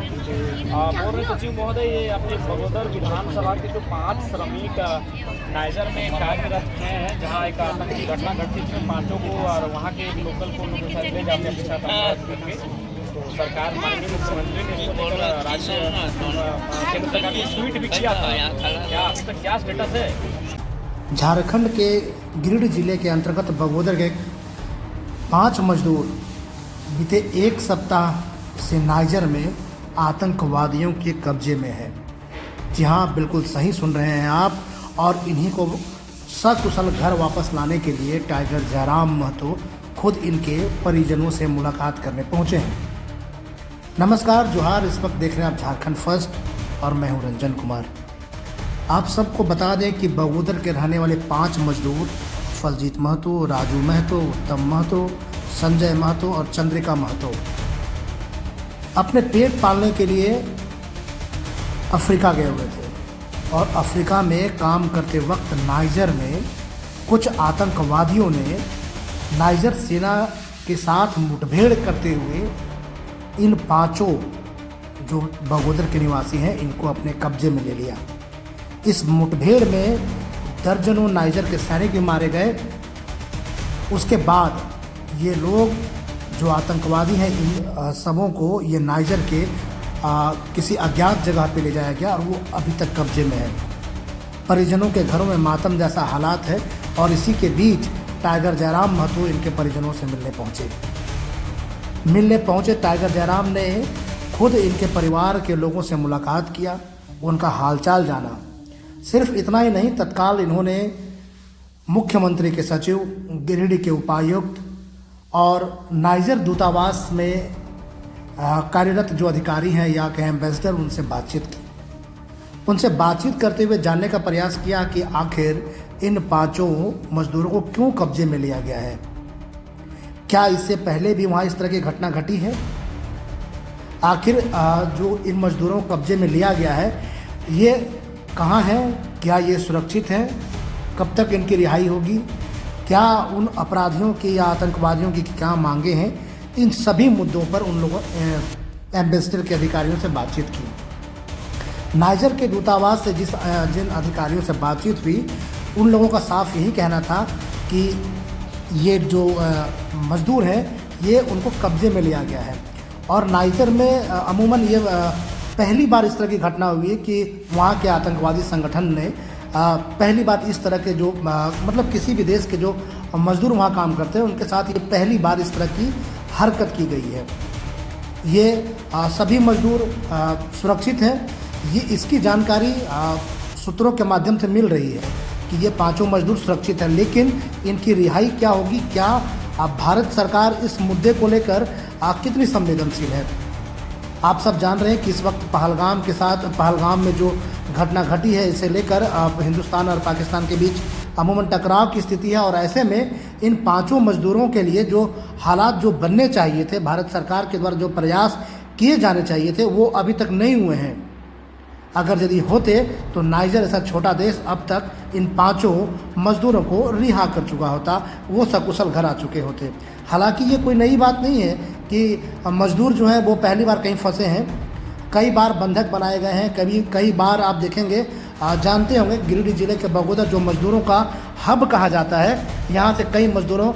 बोल रहे सचिव महोदय, ये अपने बगोदर विधानसभा के जो 5 श्रमिक नाइजर में कार्यरत हैं, जहां एक आतंकी घटना घटी जिसमें 5 को और वहां के लोकल को ले जाते हैं साथ करके, तो सरकार माननीय मुख्यमंत्री ने इसको लेकर राज्य केंद्र सरकार को ट्वीट भी किया था। क्या अभी तक क्या स्टेटस है? झारखंड के गिरिडीह जिले के अंतर्गत बगोदर के 5 मजदूर बीते 1 सप्ताह से नाइजर में आतंकवादियों के कब्जे में है। जी हाँ, बिल्कुल सही सुन रहे हैं आप। और इन्हीं को सकुशल घर वापस लाने के लिए टाइगर जयराम महतो खुद इनके परिजनों से मुलाकात करने पहुंचे हैं। नमस्कार, जोहार। इस वक्त देख रहे हैं आप झारखंड फर्स्ट और मैं हूं रंजन कुमार। आप सबको बता दें कि बगोदर के रहने वाले 5 मजदूर फलजीत महतो, राजू महतो, उत्तम महतो, संजय महतो और चंद्रिका महतो अपने पेट पालने के लिए अफ्रीका गए हुए थे और अफ्रीका में काम करते वक्त नाइजर में कुछ आतंकवादियों ने नाइजर सेना के साथ मुठभेड़ करते हुए इन 5 जो बगोदर के निवासी हैं इनको अपने कब्जे में ले लिया। इस मुठभेड़ में दर्जनों नाइजर के सैनिक भी मारे गए। उसके बाद ये लोग जो आतंकवादी हैं इन सबों को ये नाइजर के किसी अज्ञात जगह पे ले जाया गया और वो अभी तक कब्जे में है। परिजनों के घरों में मातम जैसा हालात है और इसी के बीच टाइगर जयराम महतो इनके परिजनों से मिलने पहुंचे। टाइगर जयराम ने खुद इनके परिवार के लोगों से मुलाकात किया, उनका हालचाल जाना। सिर्फ इतना ही नहीं, तत्काल इन्होंने मुख्यमंत्री के सचिव, गिरिडीह के उपायुक्त और नाइजर दूतावास में कार्यरत जो अधिकारी हैं या कहें एम्बेसडर, उनसे बातचीत की। उनसे बातचीत करते हुए जानने का प्रयास किया कि आखिर इन 5 मजदूरों को क्यों कब्जे में लिया गया है। क्या इससे पहले भी वहाँ इस तरह की घटना घटी है? आखिर जो इन मजदूरों को कब्जे में लिया गया है ये कहाँ है? क्या ये सुरक्षित है? कब तक इनकी रिहाई होगी? क्या उन अपराधियों की या आतंकवादियों की क्या मांगे हैं? इन सभी मुद्दों पर उन लोगों एम्बेसडर के अधिकारियों से बातचीत की। नाइजर के दूतावास से जिन अधिकारियों से बातचीत हुई उन लोगों का साफ यही कहना था कि ये जो मजदूर हैं ये उनको कब्जे में लिया गया है। और नाइजर में अमूमन ये पहली बार इस तरह की घटना हुई है कि वहाँ के आतंकवादी संगठन ने पहली बार इस तरह के जो मतलब किसी भी देश के जो मजदूर वहाँ काम करते हैं उनके साथ ये पहली बार इस तरह की हरकत की गई है। ये सभी मजदूर सुरक्षित हैं। ये इसकी जानकारी सूत्रों के माध्यम से मिल रही है कि ये 5 मजदूर सुरक्षित हैं, लेकिन इनकी रिहाई क्या होगी? क्या भारत सरकार इस मुद्दे को लेकर कितनी संवेदनशील है? आप सब जान रहे हैं कि इस वक्त पहलगाम में जो घटना घटी है इसे लेकर हिंदुस्तान और पाकिस्तान के बीच अमूमन टकराव की स्थिति है। और ऐसे में इन 5 मजदूरों के लिए जो हालात जो बनने चाहिए थे, भारत सरकार के द्वारा जो प्रयास किए जाने चाहिए थे, वो अभी तक नहीं हुए हैं। अगर यदि होते तो नाइजर ऐसा छोटा देश अब तक इन 5 मजदूरों को रिहा कर चुका होता, वो सकुशल घर आ चुके होते। हालांकि ये कोई नई बात नहीं है कि मजदूर जो हैं वो पहली बार कहीं फंसे हैं। कई बार बंधक बनाए गए हैं। कई बार आप देखेंगे, जानते होंगे, गिरिडीह जिले के बगोदर जो मजदूरों का हब कहा जाता है, यहाँ से कई मजदूरों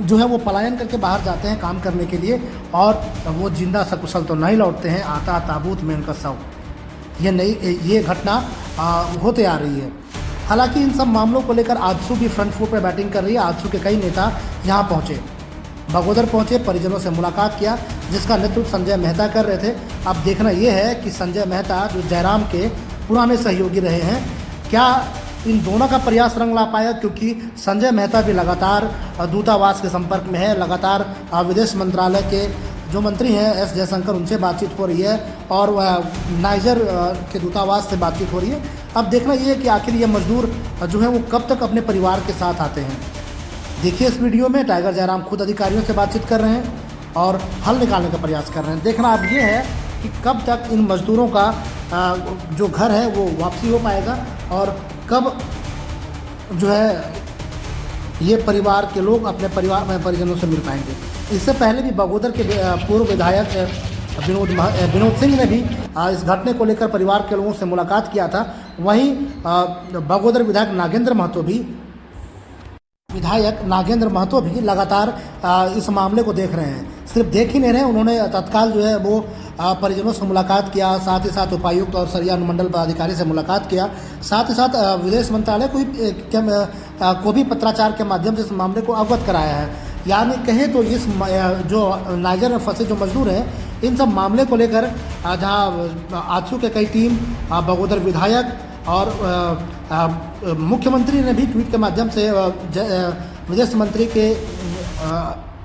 जो है वो पलायन करके बाहर जाते हैं काम करने के लिए और वो जिंदा सकुशल तो नहीं लौटते हैं, आता ताबूत में उनका शव। ये घटना होते आ रही है। हालांकि इन सब मामलों को लेकर आजसू भी फ्रंट फुट पर बैटिंग कर रही है। आजसू के कई नेता यहाँ पहुँचे, बगोदर पहुँचे, परिजनों से मुलाकात किया, जिसका नेतृत्व संजय मेहता कर रहे थे। अब देखना ये है कि संजय मेहता जो जयराम के पुराने सहयोगी रहे हैं, क्या इन दोनों का प्रयास रंग ला पाया? क्योंकि संजय मेहता भी लगातार दूतावास के संपर्क में है, लगातार विदेश मंत्रालय के जो मंत्री हैं एस जयशंकर, उनसे बातचीत हो रही है और नाइजर के दूतावास से बातचीत हो रही है। अब देखना ये है कि आखिर ये मजदूर जो है वो कब तक अपने परिवार के साथ आते हैं। देखिए इस वीडियो में टाइगर जयराम खुद अधिकारियों से बातचीत कर रहे हैं और हल निकालने का प्रयास कर रहे हैं। देखना अब ये है कि कब तक इन मजदूरों का जो घर है वो वापसी हो पाएगा और कब जो है ये परिवार के लोग अपने परिजनों से मिल पाएंगे। इससे पहले भी बगोदर के पूर्व विधायक विनोद सिंह ने भी इस घटने को लेकर परिवार के लोगों से मुलाकात किया था। वहीं बगोदर विधायक नागेंद्र महतो भी लगातार इस मामले को देख रहे हैं। सिर्फ देख ही नहीं रहे, उन्होंने तत्काल जो है वो परिजनों से मुलाकात किया, साथ ही साथ उपायुक्त और सरिया अनुमंडल पदाधिकारी से मुलाकात किया, साथ ही साथ विदेश मंत्रालय को भी पत्राचार के माध्यम से इस मामले को अवगत कराया है। यानी कहें तो इस जो नाइजर में फंसे जो मजदूर हैं, इन सब मामले को लेकर जहाँ आजसू के कई टीम, बगोदर विधायक और मुख्यमंत्री ने भी ट्वीट के माध्यम से विदेश मंत्री के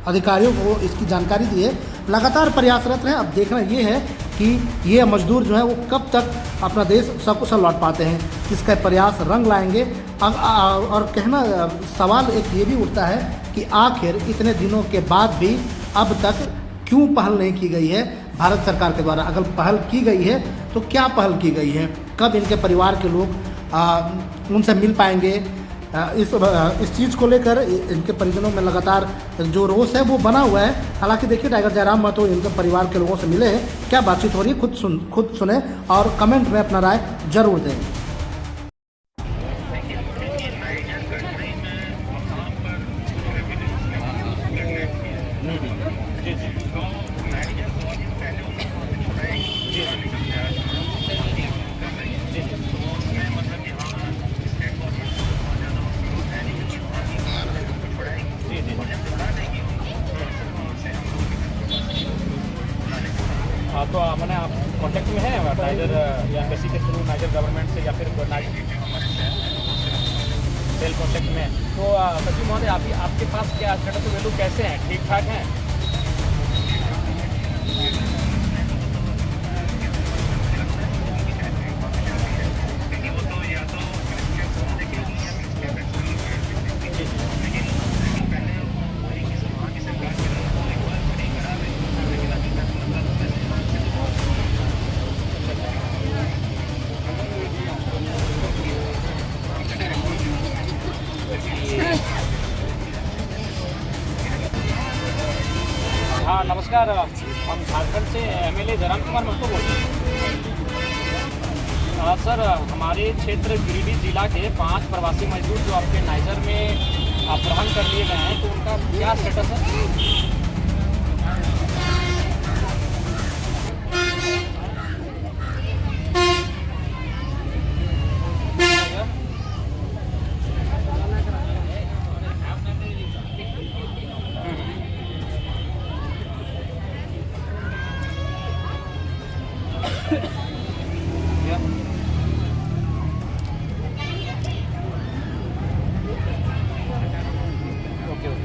अधिकारियों को इसकी जानकारी दी है। लगातार प्रयासरत हैं। अब देखना ये है कि ये मजदूर जो हैं वो कब तक अपना देश सकुशल लौट पाते हैं, इसका प्रयास रंग लाएंगे। और कहना सवाल एक ये भी उठता है कि आखिर इतने दिनों के बाद भी अब तक क्यों पहल नहीं की गई है भारत सरकार के द्वारा। अगर पहल की गई है तो क्या पहल की गई है, कब इनके परिवार के लोग उनसे मिल पाएंगे, इस चीज़ को लेकर इनके परिजनों में लगातार जो रोष है वो बना हुआ है। हालांकि देखिए, टाइगर जयराम महतो इनके परिवार के लोगों से मिले हैं, क्या बातचीत हो रही है खुद सुने और कमेंट में अपना राय जरूर दें। हाँ, तो मैंने आप कॉन्टेक्ट में है नाइजर या एम्बेसी के थ्रू नाइजर गवर्नमेंट से या फिर सेल कॉन्टेक्ट में? तो सचिव महोदय, आपके पास क्या स्टेटस वैल्यू कैसे हैं, ठीक ठाक हैं? हाँ नमस्कार, हम झारखंड से एमएलए जयराम कुमार महतो बोल रहे हैं। सर, हमारे क्षेत्र गिरिडीह जिला के 5 प्रवासी मजदूर जो आपके नाइजर में अपहरण कर लिए गए हैं, तो उनका क्या स्टेटस है?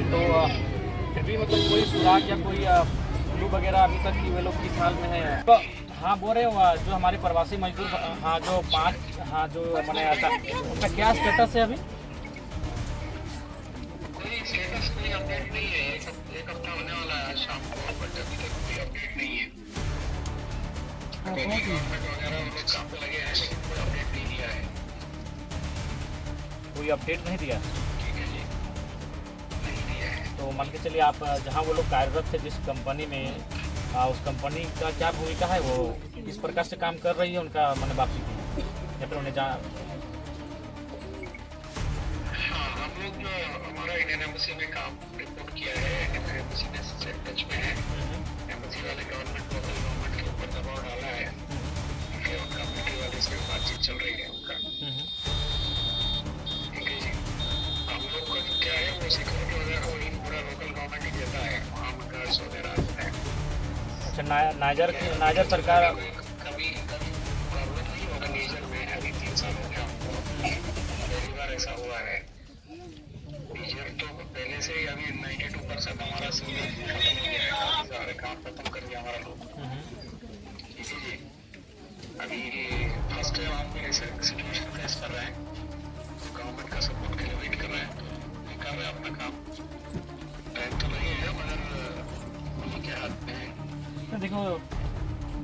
तो फिर भी मतलब कोई सुराग या कोई क्लू वगैरह अभी तक कि वे लोग किस हाल में है? तो हाँ, बोल रहे हो जो हमारे प्रवासी मजदूर, हाँ जो 5, हाँ जो बनाया था, उनका क्या स्टेटस है अभी? कोई स्टेटस, कोई अपडेट नहीं है। एक हफ्ता होने वाला है शाम को, बट अभी तक कोई अपडेट नहीं है। गवर्नमेंट वगैरह वो लोग काम पे लगे हैं, लेकिन कोई अपडेट नहीं दिया है। कोई अपडेट नहीं दिया? ठीक है जी, नहीं दिया है। तो मान के चलिए, आप जहाँ वो लोग कार्यरत थे जिस कंपनी में, उस कंपनी का क्या भूमिका है, वो किस प्रकार से काम कर रही है, उनका मैंने वापसी की या फिर उन्हें जहाँ? हाँ, हम लोग जो हमारा इंडियन एम्बेसी में काम रिपोर्ट किया है, इंडियन एम्बेसी ने से टच में है। एम्बेसी वाले गवर्नमेंट, लोकल गवर्नमेंट के ऊपर दबाव डाला है कि उनका मीडिया वाले से बातचीत चल रही है उनका। ठीक है जी, हम लोग का क्या है, वो सिक्योरिटी वगैरह वही पूरा लोकल गवर्नमेंट ही देता है, वहाँ गार्ड्स वगैरह है। अच्छा, नाइजर सरकार कभी प्रॉब्लम नहीं होगा नाइजर में। अभी 3 साल हो गया हमको, पहली बार ऐसा हुआ है। नाइजर तो पहले से ही अभी 92% हमारा सीजन खत्म हो गया है, सारे काम खत्म कर दिया हमारा लोग। इसीलिए अभी फर्स्ट टाइम हम भी ऐसे सिचुएशन फेस कर रहे हैं, तो गवर्नमेंट का सपोर्ट के लिए वेट कर रहे हैं, कर रहे हैं अपना काम। टाइम तो लगेगा, मगर उन्हीं के हाथ में है। तो देखो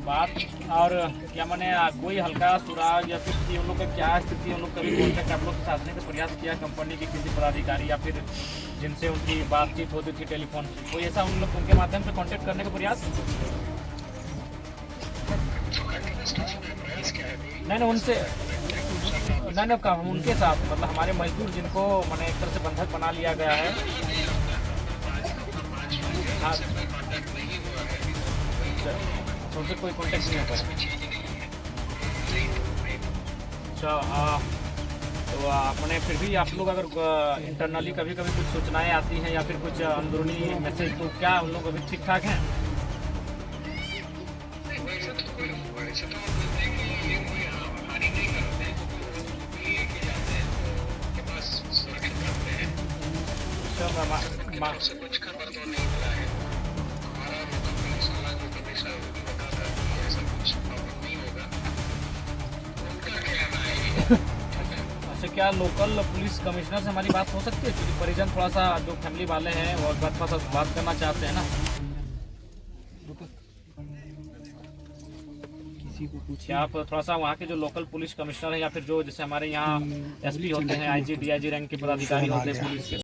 बात, और क्या मैंने कोई हल्का सुराग या फिर उन लोग का क्या स्थिति, उन लोग कभी कॉन्टेक्ट आप लोग से साधने का प्रयास किया कंपनी के किसी पदाधिकारी या फिर जिनसे उनकी बातचीत होती थी टेलीफोन, कोई ऐसा उन लोग उनके माध्यम से कांटेक्ट करने का प्रयास? तो कंटिन्यूस प्रयास क्या है अभी? नहीं उनसे नहीं का उनके साथ मतलब हमारे मजदूर जिनको मैंने एक तरह से बंधक बना लिया गया है। हाँ तो उनसे कोई कॉन्टेक्ट नहीं होता है। अच्छा तो अपने फिर भी आप लोग अगर इंटरनली कभी कभी कुछ सूचनाएं आती हैं या फिर कुछ अंदरूनी मैसेज तो क्या उन लोग अभी ठीक ठाक हैं? वैसे तो कोई वैसे तो हम बोलते हैं कि ये कोई हानि नहीं करते हैं, ये लेके जाते हैं कि बस सुरक्षित करते हैं। से कुछ खबर तो नहीं मिला है। हमारा लोकल पुलिस वाला जो कमिश्नर वो भी बताता है कि ऐसा कुछ प्रॉब्लम नहीं होगा। उनका कहना है। अच्छा क्या लोकल पुलिस कमिश्नर से हमारी बात हो सकती है? क्योंकि परिजन थोड़ा सा जो फैमिली वाले हैं वो थोड़ा सा बात करना चाहते हैं ना। क्या आप थोड़ा सा वहाँ के जो लोकल पुलिस कमिश्नर है या फिर जो जैसे हमारे यहाँ एसपी होते हैं, आईजी डीआईजी रैंक के पदाधिकारी होते हैं पुलिस के